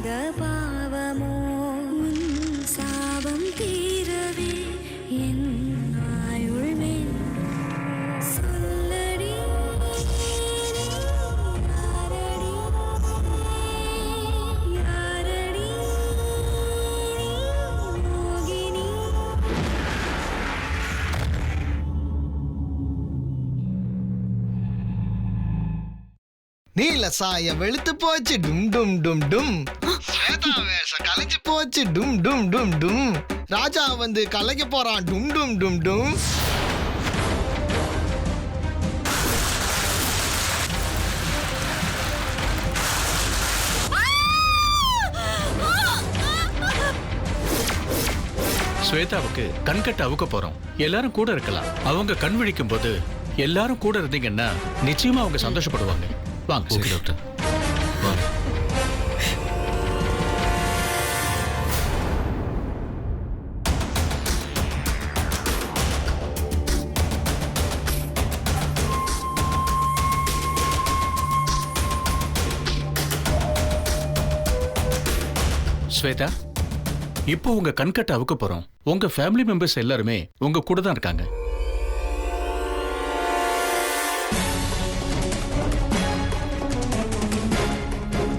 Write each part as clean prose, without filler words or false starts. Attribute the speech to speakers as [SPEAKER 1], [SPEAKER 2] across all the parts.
[SPEAKER 1] பாவமோ உன் சாபம் தீரவே என் ஆயுள் வேண்டும் சொல்லடி யாரடி மோகினி.
[SPEAKER 2] நீல சாய வெளுத்து போச்சு டும் டும் டும் டும். ஸ்வேதா வேஷம் கலைஞ்சு போச்சு டும் டும் டும் டும். ராஜா வந்து கலைக்க போறான் டும் டும் டும் டும்.
[SPEAKER 3] ஸ்வேதாவுக்கு கண்கட்ட அவுக்க போறோம். எல்லாரும் கூட இருக்கலாம். அவங்க கண் விழிக்கும் போது எல்லாரும் கூட இருந்தீங்கன்னா நிச்சயமா அவங்க சந்தோஷப்படுவாங்க. வாங்க.
[SPEAKER 4] ஓகே டாக்டர், வாங்க.
[SPEAKER 3] ஸ்வேதா, இப்போ உங்க கண்கட்ட அவுக்க போறோம். உங்க ஃபேமிலி மெம்பர்ஸ் எல்லாருமே உங்க கூட தான் இருக்காங்க.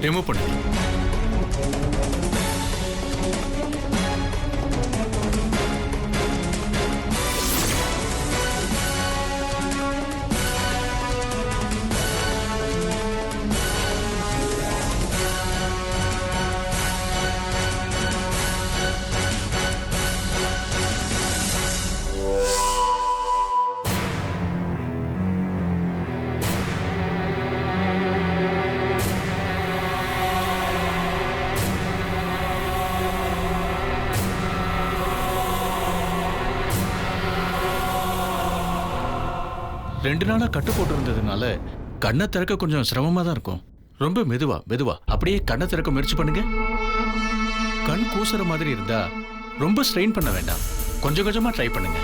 [SPEAKER 3] ரிமூவ் பண்ணுங்க. ரெண்டு நாளா கட்டு போட்டு இருந்ததுனால கண்ணை திறக்க கொஞ்சம் சிரமமா தான் இருக்கும். ரொம்ப மெதுவா மெதுவா அப்படியே கண்ணை திறக்க முயற்சி பண்ணுங்க. கண் கூசுற மாதிரி இருந்தா ரொம்ப ஸ்ட்ரெயின் பண்ண வேண்டாம். கொஞ்சம் கொஞ்சமா ட்ரை பண்ணுங்க.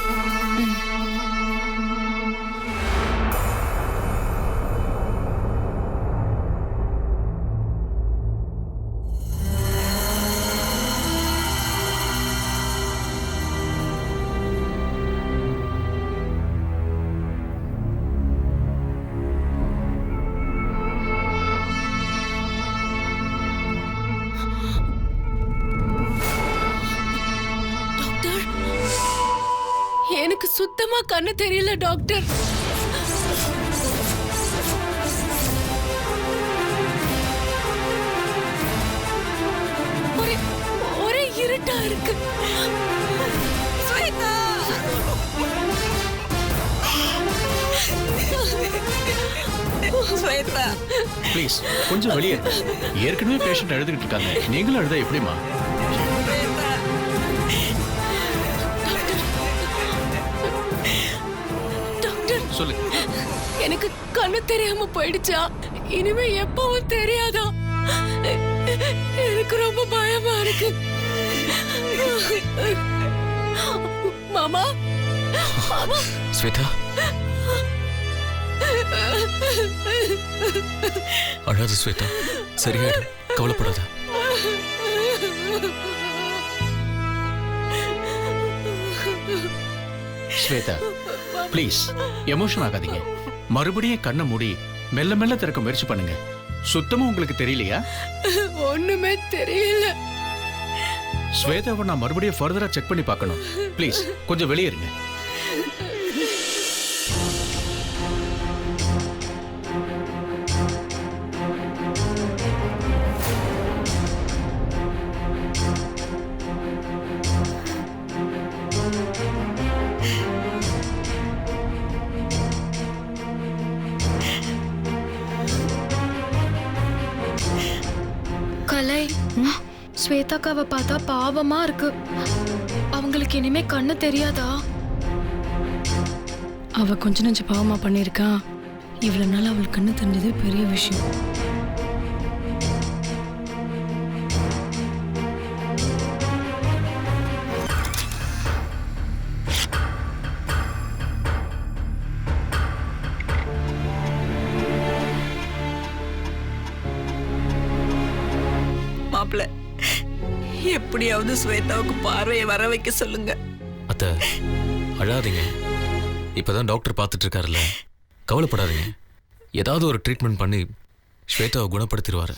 [SPEAKER 5] எனக்கு சுத்தமா கண்ணு தெரியல டாக்டர். ஒரே இருட்டா இருக்கு. ஸ்வேதா, ஸ்வேதா
[SPEAKER 3] ப்ளீஸ் கொஞ்சம் வெளியே. ஏற்கனவே பேஷண்ட் அழுதுகிட்டு இருக்காங்க. நீங்களும் அழுதா எப்படிமா? சொல்லுங்க.
[SPEAKER 5] எனக்கு கண்ணு தெரியாம போயிடுச்சா? இனிமே எப்பவும் தெரியாதா? எனக்கு ரொம்ப பயமா இருக்கு. மாமா, மாமா.
[SPEAKER 4] ஸ்வேதா, அழாத ஸ்வேதா, சரியாயிடும், கவலைப்படாத.
[SPEAKER 3] ஸ்வேதா, ப்ளீஸ் எமோஷன் ஆகாதீங்க. மறுபடியும் கண்ணை மூடி மெல்ல மெல்ல திறக்க முயற்சி பண்ணுங்க. சுத்தமா உங்களுக்கு தெரியலையா?
[SPEAKER 5] ஒண்ணுமே தெரியல.
[SPEAKER 3] ஸ்வேதாவை நான் மறுபடியும் ஃபர்தரா செக் பண்ணி பார்க்கணும். ப்ளீஸ் கொஞ்சம் வெளியே இருங்க.
[SPEAKER 6] கலை, ஸ்வேதாக்காவை பார்த்தா பாவமா இருக்கு. அவங்களுக்கு இனிமே கண்ணு தெரியாதா?
[SPEAKER 7] அவ கொஞ்ச நெஞ்ச பாவமா பண்ணிருக்கா. இவ்வளவு நாள் அவள் கண்ணு தெரிஞ்சது பெரிய விஷயம்.
[SPEAKER 8] மாப்பிள்ள. எப்படியாவது ஸ்வேதாவுக்கு பார்வையை வர வைக்க சொல்லுங்க.
[SPEAKER 4] அத்தை அழாதீங்க. இப்பதான் டாக்டர் பார்த்துட்டு இருக்காருல்ல, கவலைப்படாதீங்க. ஏதாவது ஒரு ட்ரீட்மெண்ட் பண்ணி ஸ்வேதாவை குணப்படுத்திடுவாரு.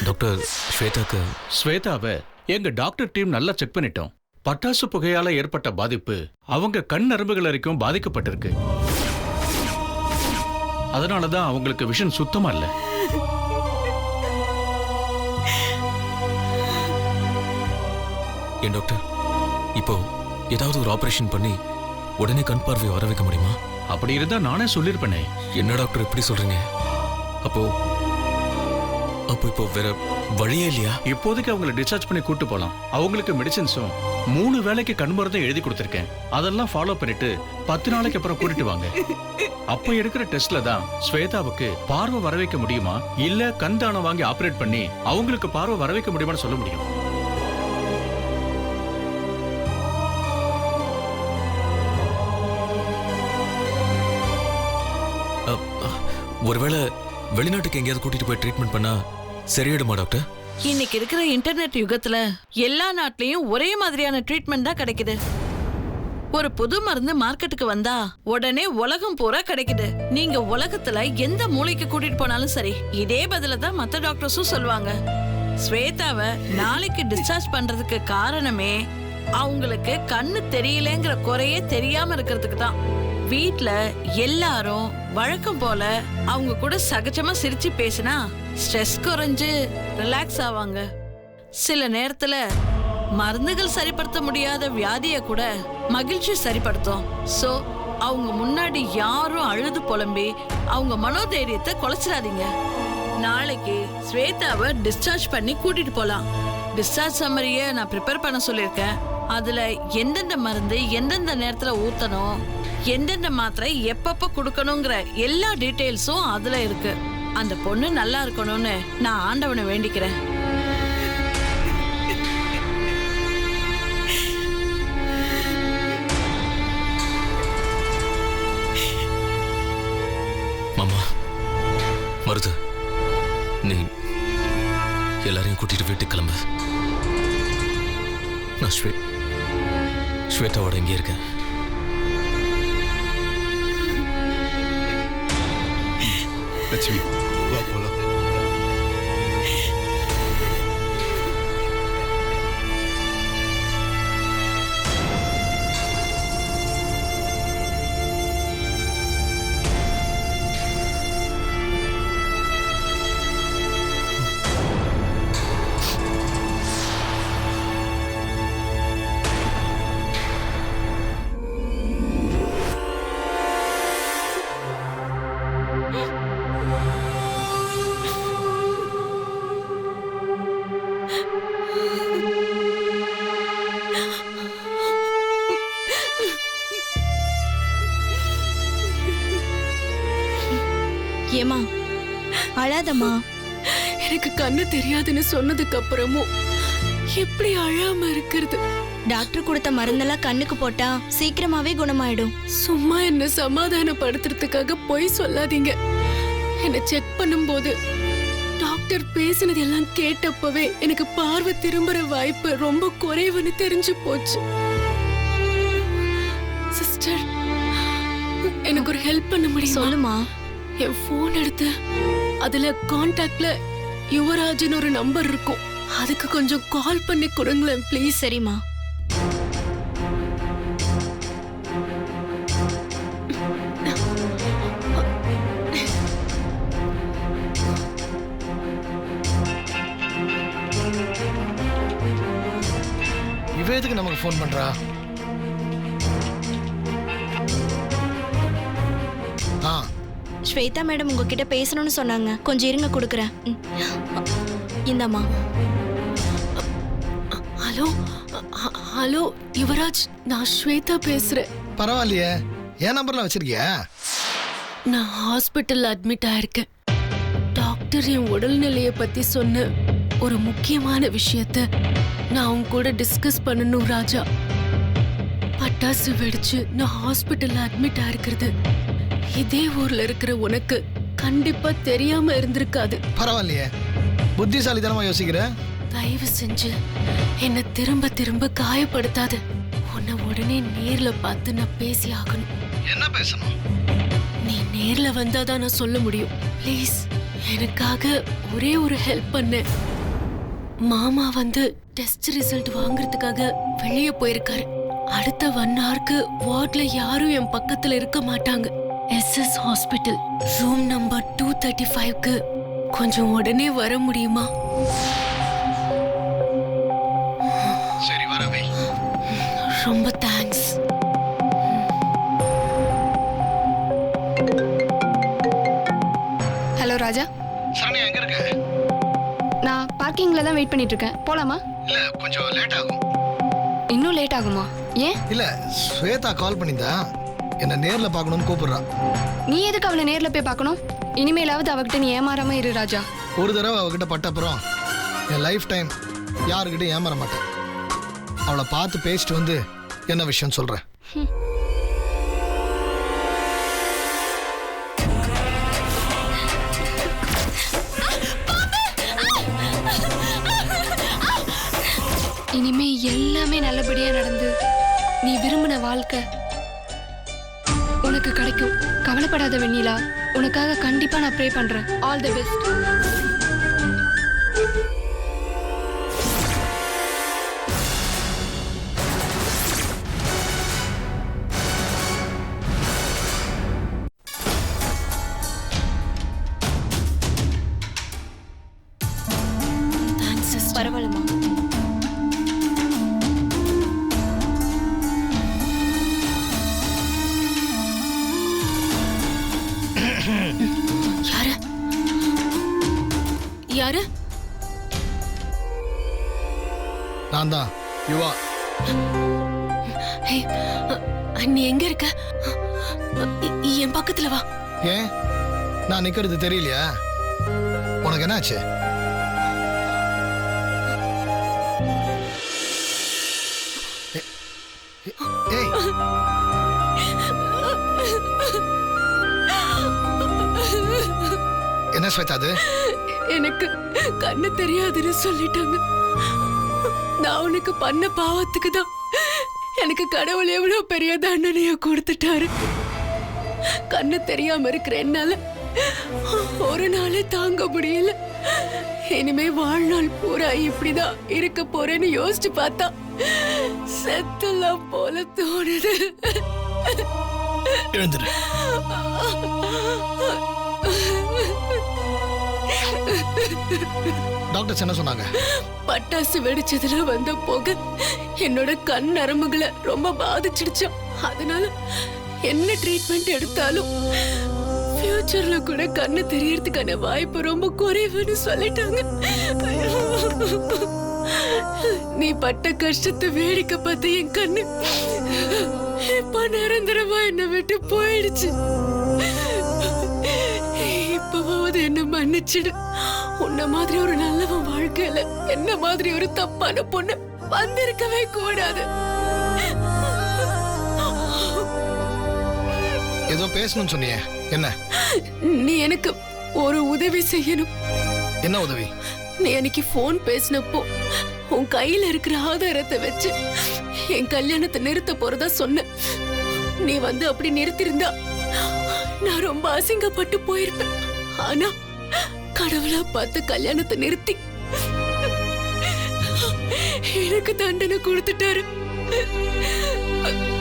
[SPEAKER 4] டாக்டர்,
[SPEAKER 3] ஸ்வேதாவை எங்க டாக்டர் டீம் நல்லா செக் பண்ணிட்டோம். பட்டாசு புகையால ஏற்பட்ட பாதிப்பு அவங்க கண் நரம்புகள் வரைக்கும் பாதிக்கப்பட்டிருக்கு. அதனாலதான் அவங்களுக்கு விஷன் சுத்தமா இல்ல.
[SPEAKER 4] ஏன் டாக்டர், இப்போ ஏதாவது ஒரு ஆபரேஷன் பண்ணி உடனே கண் பார்வையை வர வைக்க முடியுமா?
[SPEAKER 3] அப்படி இருந்தா நானே சொல்லிருப்பேனே.
[SPEAKER 4] என்ன டாக்டர் எப்படி சொல்றீங்க? அப்போ இப்போ வேற வழியே இல்லையா?
[SPEAKER 3] இப்போதைக்கு அவங்களை டிஸ்சார்ஜ் பண்ணி கூட்டு போலாம். அவங்களுக்கு மெடிசின்ஸும் 3 வேளைக்கு கண் மருந்தும் எழுதி கொடுத்திருக்கேன். அதெல்லாம் ஃபாலோ பண்ணிட்டு 10 நாளைக்கு அப்புறம் கூட்டிட்டு வாங்க. அப்ப எடுக்கிற டெஸ்ட்ல தான் ஸ்வேதாவுக்கு பார்வை வர வைக்க முடியுமா இல்ல கண் தானம் வாங்கி ஆபரேட் பண்ணி அவங்களுக்கு பார்வை வர வைக்க முடியுமான்னு சொல்ல முடியும்.
[SPEAKER 4] ஒருவேளை வெளிநாட்டுக்கு எங்கேயாவது கூட்டிட்டு போய் ட்ரீட்மெண்ட் பண்ணா சரியாயிடுமா டாக்டர்?
[SPEAKER 8] இன்னைக்கு இருக்கிற இன்டர்நெட் யுகத்துல எல்லா நாட்டிலையும் ஒரே மாதிரியான ட்ரீட்மெண்ட் தான் கிடைக்குது. ஒரு புது மருந்து மார்க்கெட்டுக்கு வந்தா உடனே உலகம் பூரா கிடைக்குது. நீங்க உலகத்துல எந்த மூலைக்கு கூட்டிட்டு போனாலும் சரி, இதே பதில தான் மத்த டாக்டர்ஸும் சொல்லுவாங்க. ஸ்வேதாவை நாளைக்கு டிஸ்சார்ஜ் பண்றதுக்கு காரணமே அவங்களுக்கு கண்ணு தெரியலங்கிற குறையே தெரியாம இருக்கிறதுக்கு தான். வீட்ல எல்லாரும் வழக்கம் போல அவங்க கூட சகஜமா சிரிச்சு பேசினா ஸ்ட்ரெஸ் குறைஞ்சு ரிலாக்ஸ் ஆவாங்க. சில நேரத்துல மருந்துகள் சரிப்படுத்த முடியாத வியாதிய கூட மகிழ்ச்சி சரிப்படுத்தும். சோ அவங்க முன்னாடி யாரும் அழுது புலம்பி அவங்க மனோதைரியத்தை குலைச்சிடாதீங்க. நாளைக்கு ஸ்வேதாவை டிஸ்சார்ஜ் பண்ணி கூட்டிட்டு போலாம். டிஸ்சார்ஜ் சம்மரிய நான் ப்ரிப்பேர் பண்ண சொல்லியிருக்கேன். அதுல எந்தெந்த மருந்து எந்தெந்த நேரத்துல ஊத்தணும், எந்தெந்த மாத்திரை எப்பப்ப கொடுக்கணுங்கிற எல்லா டீடைல்ஸும் அதுல இருக்கு. அந்த பொண்ணு நல்லா இருக்கணும்னு நான் ஆண்டவனை வேண்டிக்கிறேன்.
[SPEAKER 4] மாமா, மருது, நீ எல்லாரையும் கூட்டிட்டு வீட்டுக்கு கிளம்பு. நான் ஸ்வேதாவோட இங்கே இருக்கேன்.
[SPEAKER 2] லட்சுமி, வா போலாம்.
[SPEAKER 5] ஏமா அழாதம்மா. எனக்கு கண்ணு தெரியாதுன்னு சொன்னதுக்கு அப்புறமும் எப்படி அழாம இருக்கிறது?
[SPEAKER 9] டாக்டர் கொடுத்த மருந்தெல்லாம் கண்ணுக்கு போட்டா சீக்கிரமாவே குணமாயிடும்.
[SPEAKER 5] சும்மா என்ன சமாதானப்படுத்துறதுக்காக பொய் சொல்லாதீங்க. என்ன செக் பண்ணும்போது டாக்டர் பேசினது எல்லாம் கேட்டப்பவே எனக்கு பார்வை திரும்புற வாய்ப்பு ரொம்ப குறைவுன்னு தெரிஞ்சு போச்சு. சிஸ்டர், எனக்கு ஒரு ஹெல்ப் பண்ண முடியும்?
[SPEAKER 9] சொல்லுமா.
[SPEAKER 5] என் போன் எடுத்து அதுல கான்டாக்ட்ல யுவராஜ்னு ஒரு நம்பர் இருக்கும். அதுக்கு கொஞ்சம் கால் பண்ணி கொடுங்களேன் ப்ளீஸ்.
[SPEAKER 9] சரிம்மா.
[SPEAKER 2] இவ எதுக்கு நமக்கு ஃபோன் பண்றா?
[SPEAKER 9] ஸ்வேதா மேடம் உங்ககிட்ட பேசணும்னு சொன்னாங்க. கொஞ்சம் இருங்க, கொடுக்குறேன். இந்தாம்மா.
[SPEAKER 5] ஹலோ ஹலோ யுவராஜ், நான் ஸ்வேதா பேசுறேன்.
[SPEAKER 2] பரவாயில்லையே, என் நம்பர்லாம் வச்சிருக்கியா?
[SPEAKER 5] நான் ஹாஸ்பிட்டல் அட்மிட் ஆயிருக்கேன். டாக்டர் என் உடல்நிலையை பத்தி சொன்ன ஒரு முக்கியமான விஷயத்த நான் உன் கூட டிஸ்கஸ் பண்ணணும் ராஜா. பட்டாசு வெடிச்சு நான் ஹாஸ்பிட்டல்ல அட்மிட் ஆயிருக்கிறது இதே ஊர்ல இருக்கிற உனக்கு கண்டிப்பா தெரியாம இருந்திருக்காது.
[SPEAKER 2] பரவாயில்லையே, புத்திசாலித்தனமா யோசிக்கிற.
[SPEAKER 5] தயவு செஞ்சு என்ன திரும்ப திரும்ப காயப்படுத்தாத. உன்னை உடனே நேர்ல பார்த்து நான் பேசி ஆகணும்.
[SPEAKER 2] என்ன பேசணும்?
[SPEAKER 5] நீ நேர்ல வந்தாதான் நான் சொல்ல முடியும். ப்ளீஸ் எனக்காக ஒரே ஒரு ஹெல்ப் பண்ண. மாமா வந்து டெஸ்ட் ரிசல்ட் வாங்குறதுக்காக வெளியே போயிருக்காரு. அடுத்த 1 hourக்கு வார்ட்ல யாரும் என் பக்கத்துல இருக்க மாட்டாங்க. SS ஹாஸ்பிட்டல் ரூம் நம்பர் 235க்கு கொஞ்சம் உடனே வர முடியுமா?
[SPEAKER 2] சரி, வரவே.
[SPEAKER 5] ரொம்ப தேங்க்ஸ்.
[SPEAKER 10] ஹலோ ராஜா,
[SPEAKER 2] சரண்யா எங்க இருக்க?
[SPEAKER 10] நான் பார்க்கிங்ல தான் வெயிட் பண்ணிட்டு இருக்கேன். போலாமா?
[SPEAKER 2] இல்ல, கொஞ்சம் லேட் ஆகும்.
[SPEAKER 10] இன்னும் லேட் ஆகுமா? ஏன்?
[SPEAKER 2] இல்ல, ஸ்வேதா கால் பண்ணிந்தா என்ன நேர்ல பார்க்கணும்னு கூப்பிடுறா.
[SPEAKER 10] நீ எதுக்கு அவளை நேர்ல போய் பார்க்கணும்? இனிமேலாவது அவகிட்ட நீ ஏமாறாம இரு ராஜா.
[SPEAKER 2] ஒரு தடவை அவகிட்ட பட்ட அப்புறம் என் லைஃப் டைம் யாருக்கிட்ட ஏமாற மாட்டேன். அவளை பார்த்து பேசிட்டு வந்து என்ன விஷயம் சொல்றேன்.
[SPEAKER 10] இனிமே எல்லாமே நல்லபடியா நடந்து நீ விரும்பின வாழ்க்கை உனக்கு கிடைக்கும். கவலைப்படாத வெண்ணிலா, உனக்காக கண்டிப்பா நான் ப்ரே பண்றேன். All the best.
[SPEAKER 5] Thanks sister.
[SPEAKER 9] பரவாயில்லம்மா.
[SPEAKER 5] யாரு யாரு?
[SPEAKER 2] நான் தான் யுவா.
[SPEAKER 5] ஹே, நீ எங்க இருக்க? என் பக்கத்துல வா.
[SPEAKER 2] ஏன் நான் நிக்கிறது தெரியலையா? உனக்கு என்னாச்சு? ஏய், என்ன ஸ்வேதா அது?
[SPEAKER 5] எனக்கு கண்ணு தெரியாதுன்னு சொல்லிட்டாங்க. நான் உனக்கு பண்ண பாவத்துக்கு தான் எனக்கு கடவுள் எவ்வளவு பெரிய தண்டனைய கொடுத்துட்டாரு. கண்ணு தெரியாம இருக்கிற என்னால ஒரு நாளே தாங்க முடியல. இனிமே வாழ்நாள் பூரா இப்படிதான் இருக்க போறேன்னு யோசிச்சு பார்த்தா செத்தலாம் போல தோணுது.
[SPEAKER 2] எழுந்துரு. டாக்டர்ஸ் என்ன சொன்னாங்க?
[SPEAKER 5] பட்டாசு வெடிச்சதுல வந்த புகை என்னோட கண் நரம்புகளை ரொம்ப பாதிச்சிடுச்சு. அதனால என்ன ட்ரீட்மெண்ட் எடுத்தாலும் ஃபியூச்சர்ல கூட கண்ணு தெரியறதுக்கான வாய்ப்பு ரொம்ப குறைவுன்னு சொல்லிட்டாங்க. நீ பட்ட கஷ்டத்தை வேடிக்கை பார்த்து என் கண்ணு இப்ப நிரந்தரமா என்னை விட்டு போயிடுச்சு. இப்பவாவது என்ன மன்னிச்சிடு. உன்ன மாதிரி ஒரு நல்லவன் வாழ்க்கையில என்ன மாதிரி ஒரு தப்பான பொண்ணு வந்திருக்கவே கூடாது.
[SPEAKER 2] ஏதோ பேசணும்னு சொன்னியே, என்ன?
[SPEAKER 5] நீ எனக்கு ஒரு உதவி செய்யணும்.
[SPEAKER 2] என்ன உதவி?
[SPEAKER 5] நீ அன்னைக்கு போன் பேசினப்போ உன் கையில இருக்கிற ஆதாரத்தை வச்சு என் கல்யாணத்தை நிறுத்த போறதா சொன்ன. நீ வந்து அப்படி நிறுத்திருந்தா நான் ரொம்ப அசிங்கப்பட்டு போயிருப்பேன். ஆனா கடவுளா பார்த்து கல்யாணத்தை நிறுத்தி எனக்கு தண்டனை கொடுத்துட்டாரு.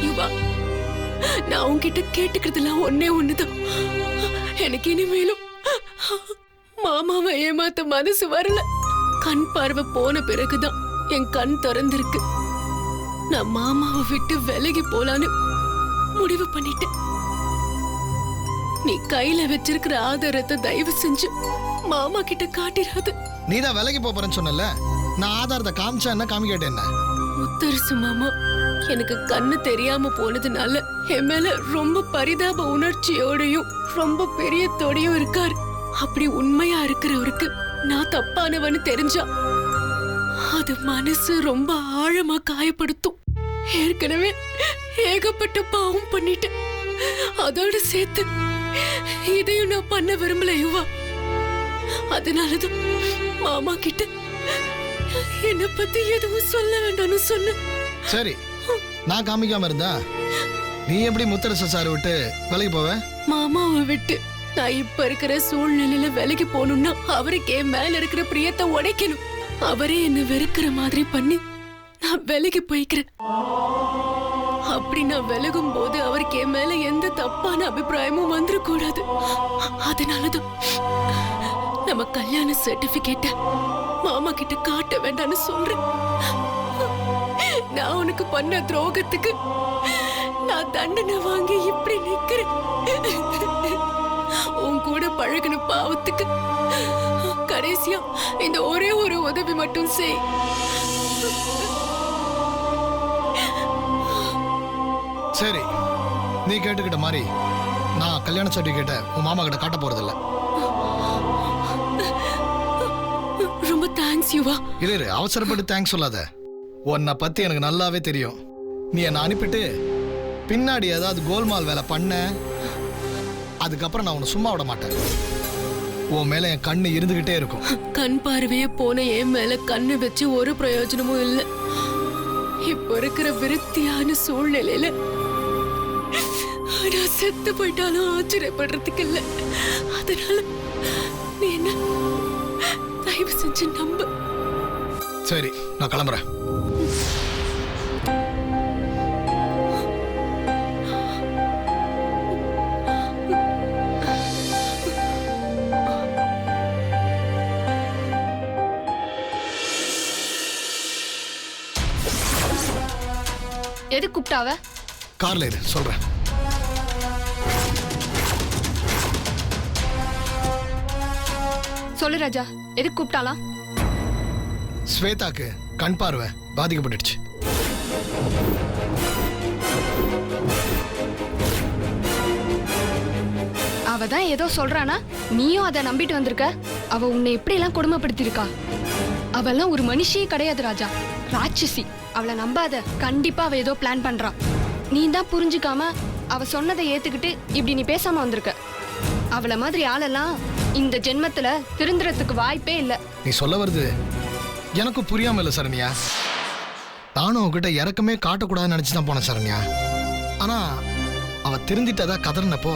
[SPEAKER 5] யுவா, நான் உன்கிட்ட கேட்டுக்கிறதுலாம் ஒண்ணுதான். எனக்கு இனிமேலும் மாமாவை ஏமாத்த மனசு வரல. கண் பார்வை போன பிறகுதான் என் கண் திறந்திருக்கு. நான் மாமாவை விட்டு விலகி போலான்னு முடிவு பண்ணிட்டேன். நீ கையில வச்சிருக்கிற ஆதாரத்தை தயவு செஞ்சு மாமா கிட்ட காட்டிடாது.
[SPEAKER 2] நீதான் விலைக்கு போறேன்னு சொன்னல, நான் ஆதாரத்தை காமிச்சா என்ன காமிக்கிட்டேன்? என்ன
[SPEAKER 5] முத்தரசு மாமா எனக்கு கண்ணு தெரியாம போனதுனால என் மேல ரொம்ப பரிதாப உணர்ச்சியோடையும் ரொம்ப பெரியத்தோடையும் இருக்காரு. அப்படி உண்மையா இருக்கிறவருக்கு நான் தப்பானவன்னு தெரிஞ்சா அது மனசு ரொம்ப ஆழமா காயப்படுத்தும். ஏற்கனவே ஏகப்பட்ட பாவம் பண்ணிட்டேன். அதோட சேர்த்து இதையும் நான் பண்ண விரும்பல யுவா. அதனாலதான் மாமா கிட்ட என்ன பத்தி எதுவும் சொல்ல வேண்டாம்னு சொன்ன.
[SPEAKER 2] சரி, நான் காமிக்காம இருந்தா நீ எப்படி முத்தரச சார் விட்டு விலைக்கு போவ?
[SPEAKER 5] மாமாவை விட்டு நான் இப்ப இருக்கிற சூழ்நிலையில விலைக்கு போகணும்னா அவருக்கு என் மேல இருக்கிற பிரியத்தை உடைக்கணும். அவரே என்ன வெறுக்கிற மாதிரி பண்ணி நான் விலைக்கு போய்க்கிறேன். அப்படி நான் விலகும் போது அவருக்கு என் மேல எந்த தப்பான அபிப்பிராயமும் வந்துடக்கூடாது. அதனாலதான் நம்ம கல்யாண சர்டிபிகேட்ட மாமா கிட்ட காட்ட வேண்டாம்னு சொல்றேன். நான் உனக்கு பண்ண துரோகத்துக்கு நான் தண்டனை வாங்கி இப்படி நிக்கிறேன். உன் கூட பழகின பாவத்துக்கு கடைசியா இந்த ஒரே ஒரு உதவி மட்டும் செய்.
[SPEAKER 2] சரி, நீ கேட்டுக்கிட்ட மாதிரி நான் கல்யாண சர்டிபிகேட்டை உன் மாமா கிட்ட காட்ட போறதில்ல.
[SPEAKER 5] ரொம்ப தேங்க்ஸ் யுவா.
[SPEAKER 2] இரு, அவசரப்பட்டு தேங்க்ஸ் சொல்லாத. உன்னை பத்தி எனக்கு நல்லாவே தெரியும். நீ என்னை அனுப்பிட்டு பின்னாடி ஏதாவது கோல்மால் வேலை பண்ண, அதுக்கப்புறம் நான் உன்னை சும்மா விட மாட்டேன். உன் மேல என் கண்ணு இருந்துகிட்டே இருக்கும்.
[SPEAKER 5] கண் பார்வையே போன என் மேல கண்ணு வச்சு ஒரு பிரயோஜனமும் இல்லை. இப்ப இருக்கிற விருத்தியான சூழ்நிலையில நான் செத்து போயிட்டாலும் ஆச்சரியப்படுறதுக்கு இல்லை. அதனால நீ என்ன தயவு செஞ்சு நம்ப.
[SPEAKER 2] சரி, நான் கிளம்புறேன்.
[SPEAKER 10] எது கூப்பிட்டாவ?
[SPEAKER 2] கார்ல இரு, சொல்றேன்.
[SPEAKER 10] சொல்லு ராஜா, எது கூப்பிட்டாலாம்?
[SPEAKER 2] ஸ்வேதாக்கு கண் பார்வை பாதிக்கப்பட்டுடுச்சு.
[SPEAKER 10] அவ தான் ஏதோ சொல்றானா, நீயும் அதை நம்பிட்டு வந்திருக்க. அவ உன்னை எப்படி எல்லாம் கொடுமைப்படுத்திருக்கா. அவெல்லாம் ஒரு மனுஷியே கிடையாது ராஜா, ராட்சசி. அவளை நம்பாத. கண்டிப்பா அவ ஏதோ பிளான் பண்றா. நீ தான் புரிஞ்சுக்காம அவ சொன்னதை ஏத்துக்கிட்டு இப்படி நீ பேசாம வந்திருக்க. அவளை மாதிரி ஆளெல்லாம் இந்த ஜென்மத்துல திருந்துறதுக்கு வாய்ப்பே இல்ல.
[SPEAKER 2] நீ சொல்ல வருது எனக்கு புரியாம இல்ல சரண்யா. நானும் அவகிட்ட இறக்கமே காட்டக்கூடாதுன்னு நினைச்சுதான் போனேன் சரண்யா. ஆனா அவ திருந்திட்டதா கதறினப்போ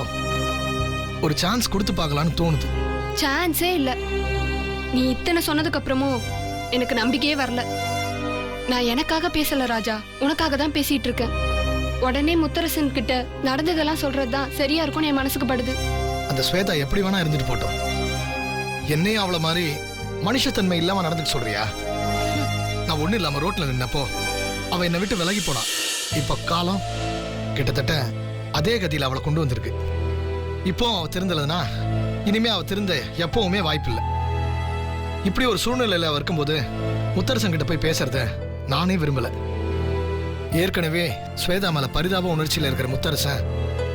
[SPEAKER 2] ஒரு சான்ஸ் கொடுத்து பார்க்கலான்னு தோணுது.
[SPEAKER 10] சான்ஸே இல்ல. நீ இத்தனை சொன்னதுக்கு அப்புறமும் எனக்கு நம்பிக்கையே வரல. நான் எனக்காக பேசல ராஜா, உனக்காக தான் பேசிட்டு இருக்கேன். உடனே முத்தரசன் கிட்ட நடந்ததெல்லாம் சொல்றதுதான் சரியா இருக்கும்னு என் மனசுக்கு படுது.
[SPEAKER 2] அந்த ஸ்வேதா எப்படி வேணா இருந்துட்டு போட்டோம். என்னையும் அவள மாதிரி மனுஷத்தன்மை இல்லாம நடந்துட்டு சொல்றியா? நான் ஒண்ணு இல்லாம ரோட்ல நின்னப்போ அவ என்னை விட்டு விலகி போனா. இப்ப காலம் கிட்டத்தட்ட அதே கதியில அவளை கொண்டு வந்திருக்கு. இப்போ அவ திருந்தலன்னா இனிமே அவ திருந்த எப்பவுமே வாய்ப்பில்லை. இப்படி ஒரு சூழ்நிலையில அவ இருக்கும்போது முத்தரசன் கிட்ட போய் பேசுறத நானே விரும்பல. ஏற்கனவே ஸ்வேதா மேல பரிதாப உணர்ச்சியில இருக்கிற முத்தரசன்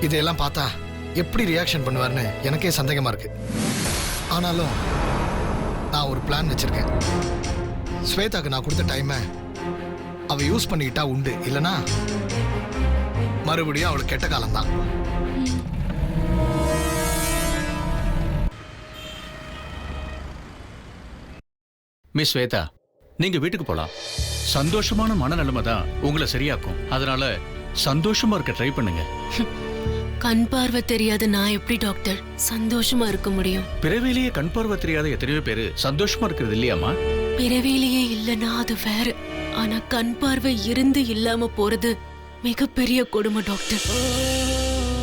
[SPEAKER 2] இதையெல்லாம் பார்த்தா எப்படி ரியாக்ஷன் பண்ணுவார்னு எனக்கே சந்தேகமா இருக்கு. ஆனாலும் நான் ஒரு பிளான் வச்சிருக்கேன். ஸ்வேதாக்கு நான் கொடுத்த டைமை அவ யூஸ் பண்ணிக்கிட்டா உண்டு, இல்லனா மறுபடியும் அவளுக்கு கெட்ட காலம்தான்.
[SPEAKER 3] மிஸ் ஸ்வேதா, நீங்க வீட்டுக்கு போலாம். சந்தோஷமான மனநிலைமை தான் உங்களை சரியாக்கும். அதனால சந்தோஷமா இருக்க ட்ரை பண்ணுங்க.
[SPEAKER 5] கண் பார்வை தெரியாத நான் எப்படி டாக்டர் சந்தோஷமா இருக்க முடியும்?
[SPEAKER 3] பிறவிலேயே கண் பார்வை தெரியாத எத்தனையோ பேரு சந்தோஷமா இருக்கிறது இல்லையாமா?
[SPEAKER 5] பிறவிலேயே இல்லைன்னா அது வேற. ஆனா கண் பார்வை இருந்து இல்லாம போறது மிகப்பெரிய கொடுமை டாக்டர்.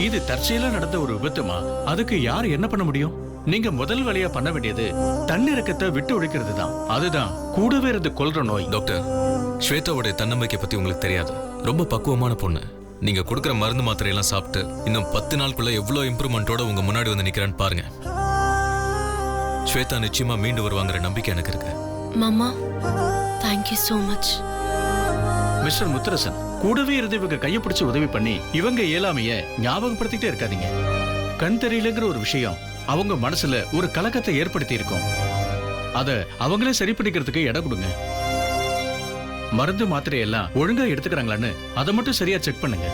[SPEAKER 3] இது தற்செயலா நடந்த ஒரு விபத்துமா. அதுக்கு யார் என்ன பண்ண முடியும்? நீங்க முதல் வேலையா பண்ண வேண்டியது தன்னிறக்கத்தை விட்டு ஒழிக்கிறது தான். அதுதான் கூடவே இருந்து கொல்ற நோய்.
[SPEAKER 4] டாக்டர், ஸ்வேதாவுடைய தன்னம்பிக்கை பத்தி உங்களுக்கு தெரியாது. ரொம்ப பக்குவமான பொண்ணு. நீங்க கொடுக்குற மருந்து மாத்திரையெல்லாம் சாப்பிட்டு இன்னும் 10 நாளுக்குள்ள எவ்வளவு இம்ப்ரூவ்மெண்டோட உங்க முன்னாடி வந்து நிக்கிறான்னு பாருங்க. ஸ்வேதா நிச்சயமா மீண்டு வருவாங்கிற நம்பிக்கை எனக்கு இருக்கு.
[SPEAKER 5] மாமா, thank you so much.
[SPEAKER 3] Mister Mutharasan, கூடவே இருந்து இவங்க கையை பிடிச்சு உதவி பண்ணி இவங்க இயலாமைய ஞாபகப்படுத்திட்டே இருக்காதீங்க. கண் தெரியலங்கிற ஒரு விஷயம் அவங்க மனசுல ஒரு கலக்கத்தை ஏற்படுத்தி இருக்கும். அத அவங்களே சரி பண்ணிக்கிறதுக்கு இடம் கொடுங்க. மருந்து மாத்திரை எல்லாம் ஒழுங்கா எடுத்துக்கிறாங்களான்னு அதை மட்டும் சரியா செக் பண்ணுங்க.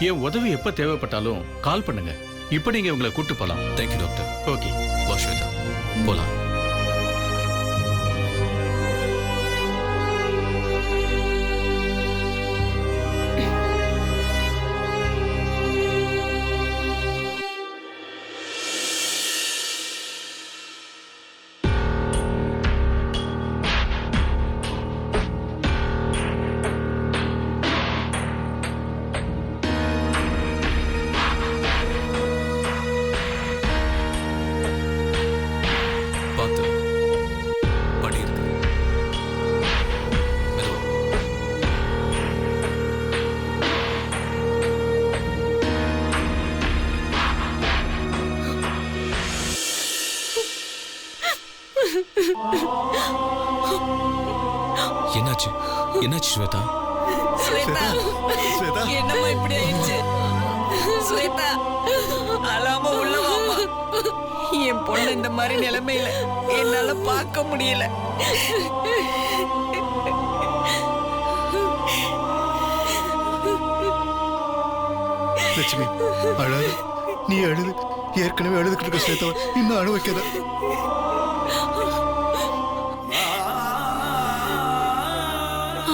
[SPEAKER 3] என் உதவி எப்ப தேவைப்பட்டாலும் கால் பண்ணுங்க. இப்ப நீங்க உங்களை கூட்டு போலாம்.
[SPEAKER 4] Thank you doctor.
[SPEAKER 3] ஓகே,
[SPEAKER 4] வா ஸ்வேதா, போலாம். பார்த்து படி இருக்கு. மெதுவா. என்னாச்சு? என்னாச்சு ஸ்வேதா?
[SPEAKER 8] ஸ்வேதா,
[SPEAKER 2] ஸ்வேதா,
[SPEAKER 8] என்னம்மா இப்படி ஆயிடுச்சு? ஸ்வேதா, அழாம உள்ள வாம்மா. என் பொண்ணு இந்த மாதிரி நிலைமையில என்னால பார்க்க முடியல.
[SPEAKER 2] லட்சுமி அழாது. நீ அழுது. ஏற்கனவே அழுதுகிட்டு இருக்க ஸ்வேதாவை இன்னும் அழ வைக்காத.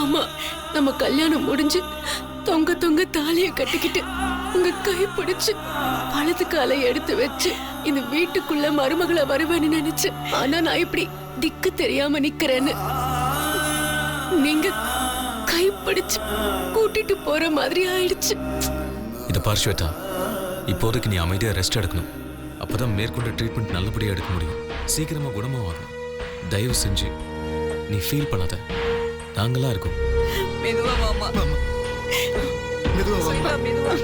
[SPEAKER 5] ஆமா, நம்ம கல்யாணம் முடிஞ்சு தொங்க தொங்க தாலிய கட்டிக்கிட்டு உங்க கை பிடிச்சு வலது காலை எடுத்து வச்சு இந்த வீட்டுக்குள்ள மருமகளை வருவேன்னு நினைச்சேன். ஆனா நான் இப்படி திக்கு தெரியாம நிக்கிறேன்னு நீங்க கை பிடிச்சு கூட்டிட்டு போற மாதிரி ஆயிடுச்சு.
[SPEAKER 4] இதை பார் ஸ்வேதா, இப்போதைக்கு நீ அமைதியா ரெஸ்ட் எடுக்கணும். அப்பதான் மேற்கொண்ட ட்ரீட்மெண்ட் நல்லபடியா எடுக்க முடியும். சீக்கிரமா குணமாகும். தயவு செஞ்சு நீ ஃபீல் பண்ணாத. நாங்களா இருக்கோம்.
[SPEAKER 8] மெதுவா வாமா.
[SPEAKER 2] மெதுவா வா.
[SPEAKER 8] மெதுவா.